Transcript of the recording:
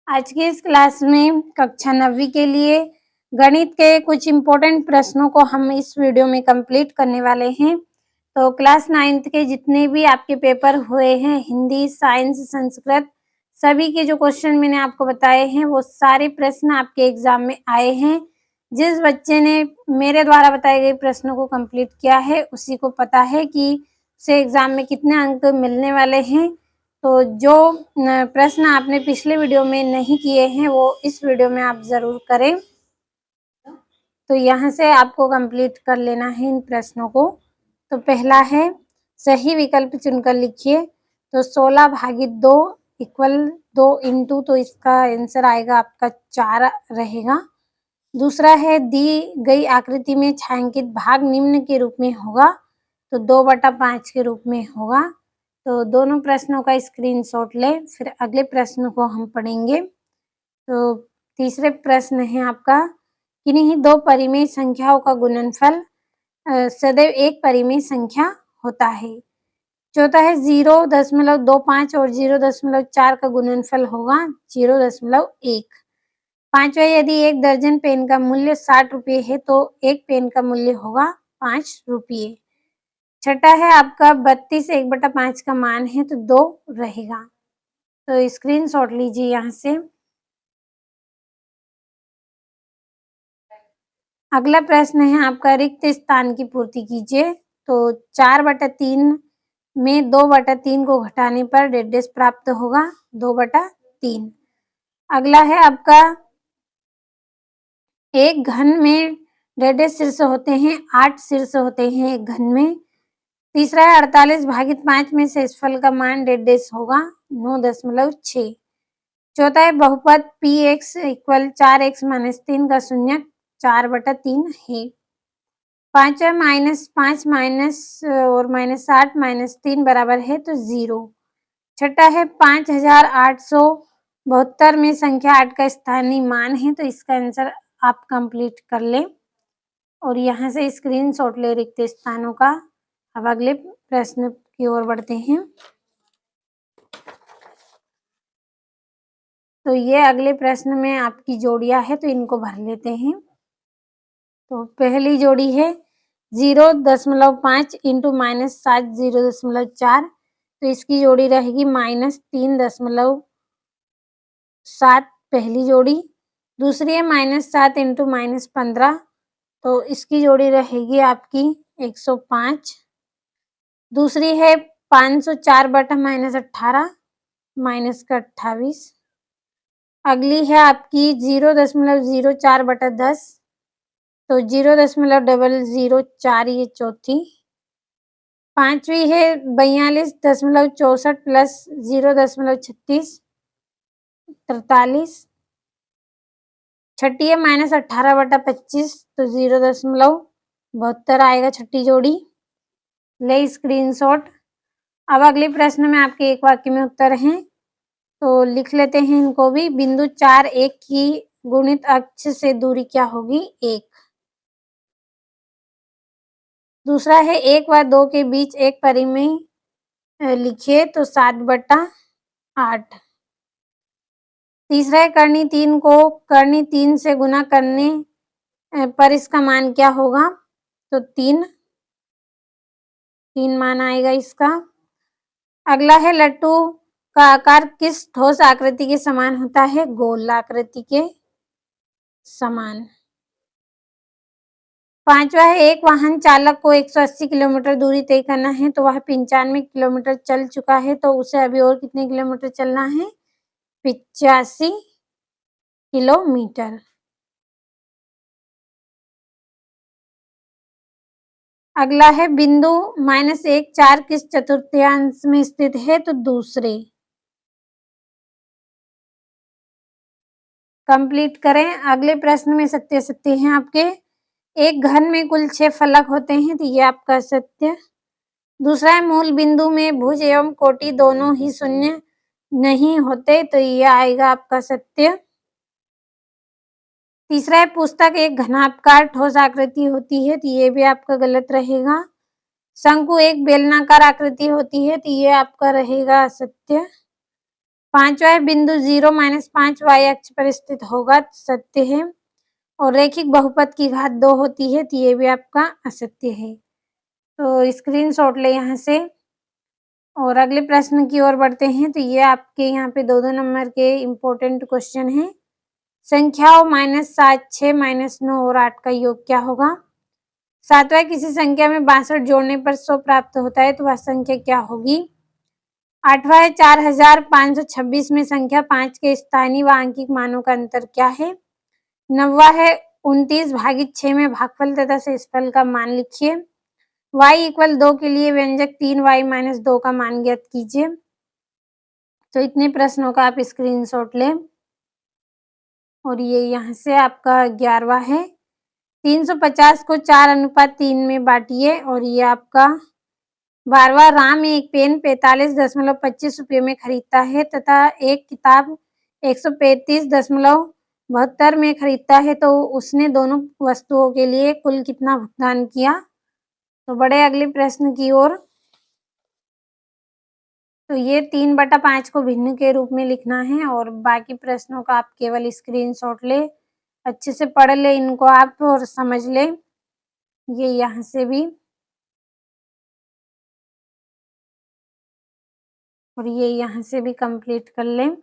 आज की इस क्लास में कक्षा 9वीं के लिए गणित के कुछ इम्पोर्टेंट प्रश्नों को हम इस वीडियो में कंप्लीट करने वाले हैं। तो क्लास 9th के जितने भी आपके पेपर हुए हैं, हिंदी, साइंस, संस्कृत, सभी के जो क्वेश्चन मैंने आपको बताए हैं वो सारे प्रश्न आपके एग्जाम में आए हैं। जिस बच्चे ने मेरे द्वारा बताए गए प्रश्नों को कंप्लीट किया है उसी को पता है कि उसे एग्जाम में कितने अंक मिलने वाले हैं। तो जो प्रश्न आपने पिछले वीडियो में नहीं किए हैं वो इस वीडियो में आप जरूर करें। तो यहाँ से आपको कंप्लीट कर लेना है इन प्रश्नों को। तो पहला है सही विकल्प चुनकर लिखिए। तो 16 भागित 2 इक्वल 2 इंटू, तो इसका आंसर आएगा आपका 4 रहेगा। दूसरा है दी गई आकृति में छायांकित भाग निम्न के रूप में होगा, तो 2/5 के रूप में होगा। तो दोनों प्रश्नों का स्क्रीनशॉट लें, फिर अगले प्रश्न को हम पढ़ेंगे। तो तीसरे प्रश्न है आपका किन्हीं दो परिमेय संख्याओं का गुणनफल सदैव एक परिमेय संख्या होता है। चौथा है 0.25 और 0.4 का गुणनफल होगा 0.1। पांचवा, यदि एक दर्जन पेन का मूल्य 60 रुपये है तो एक पेन का मूल्य होगा 5 रुपये। छठा है आपका 32 1/5 का मान है तो 2 रहेगा। तो स्क्रीनशॉट लीजिए यहाँ से। अगला प्रश्न है आपका रिक्त स्थान की पूर्ति कीजिए। तो 4/3 में 2/3 को घटाने पर डेडेस प्राप्त होगा 2/3। अगला है आपका एक घन में डेडेस शीर्ष होते हैं, 8 शीर्ष होते हैं एक घन में। तीसरा है 48 भागित 5 में शेषफल का मान डेडेस होगा 9.6। चौथा है बहुपद px इक्वल 4x - 3 का शून्य 4/3 है। पांचवा -5 माइनस और -8 -3 बराबर है तो 0। छठा है 5872 में संख्या 8 का स्थानीय मान है, तो इसका आंसर आप कंप्लीट कर लें और यहाँ से स्क्रीनशॉट ले रिक्त स्थानों का। अब अगले प्रश्न की ओर बढ़ते हैं। तो ये अगले प्रश्न में आपकी जोड़ियां है तो इनको भर लेते हैं। तो पहली जोड़ी है 0.5 इंटू -7 0.4, तो इसकी जोड़ी रहेगी -3.7 पहली जोड़ी। दूसरी है -7 इंटू -15, तो इसकी जोड़ी रहेगी आपकी 105। दूसरी है 504/-18 -28। अगली है आपकी 0.04/10, तो 0.004 ये चौथी। पांचवी है 42.64 प्लस 0.36 43। छठी है -18/25, तो 0.72 आएगा छठी जोड़ी। ले स्क्रीनशॉट। अब अगले प्रश्न में आपके एक वाक्य में उत्तर हैं, तो लिख लेते हैं इनको भी। बिंदु 4 1 की गुणित अक्ष से दूरी क्या होगी 1। दूसरा है 1 व 2 के बीच एक परिमेय लिखिए, तो 7/8। तीसरा है कर्णी 3 को कर्णी 3 से गुना करने पर इसका मान क्या होगा, तो 3 मान आएगा इसका। अगला है लट्टू का आकार किस ठोस आकृति के समान होता है, गोल आकृति के समान। पांचवा है एक वाहन चालक को 180 किलोमीटर दूरी तय करना है, तो वह 95 किलोमीटर चल चुका है, तो उसे अभी और कितने किलोमीटर चलना है, 85 किलोमीटर। अगला है बिंदु -1 4 किस चतुर्थांश में स्थित है, तो दूसरे। कंप्लीट करें। अगले प्रश्न में सत्य सत्य हैं आपके। एक घन में कुल 6 फलक होते हैं, तो ये आपका सत्य। दूसरा है मूल बिंदु में भुज एवं कोटि दोनों ही शून्य नहीं होते, तो ये आएगा आपका सत्य। तीसरा है पुस्तक एक घनाकार ठोस आकृति होती है, तो ये भी आपका गलत रहेगा। शंकु एक बेलनाकार आकृति होती है, तो ये आपका रहेगा असत्य। पांचवा बिंदु 0-5 अक्ष पर स्थित होगा, सत्य है। और रैखिक बहुपद की घात 2 होती है, तो ये भी आपका असत्य है। तो स्क्रीनशॉट ले यहाँ से। और अगले प्रश्न की ओर बढ़ते हैं। तो ये आपके यहाँ पे 2-2 नंबर के इम्पोर्टेंट क्वेश्चन हैं। संख्याओं -7, 6, -9 और 8 का योग क्या होगा? सातवां किसी संख्या में 62 जोड़ने पर 100 प्राप्त होता है, तो वह संख्या क्या होगी? आठवां है 4526 में संख्या 5 के स्थानीय व आंकिक मानों का अंतर क्या है? नौवां है 29/6 में भागफल तथा शेषफल का मान लिखिए। y=2 के लिए व्यंजक 3y-2 का मान ज्ञात कीजिए। तो इतने प्रश्नों का आप स्क्रीनशॉट लें। और ये यहाँ से आपका 11वां है 350 को 4:3 में बांटिए। और ये आपका 12वां राम एक पेन 45.25 रुपये में खरीदता है तथा एक किताब 135.72 में खरीदता है, तो उसने दोनों वस्तुओं के लिए कुल कितना भुगतान किया? तो बढ़े अगले प्रश्न की ओर। तो ये 3/5 को भिन्न के रूप में लिखना है और बाकी प्रश्नों का आप केवल स्क्रीनशॉट ले, अच्छे से पढ़ ले इनको आप और समझ ले। ये यहाँ से भी और ये यहाँ से भी कंप्लीट कर लें।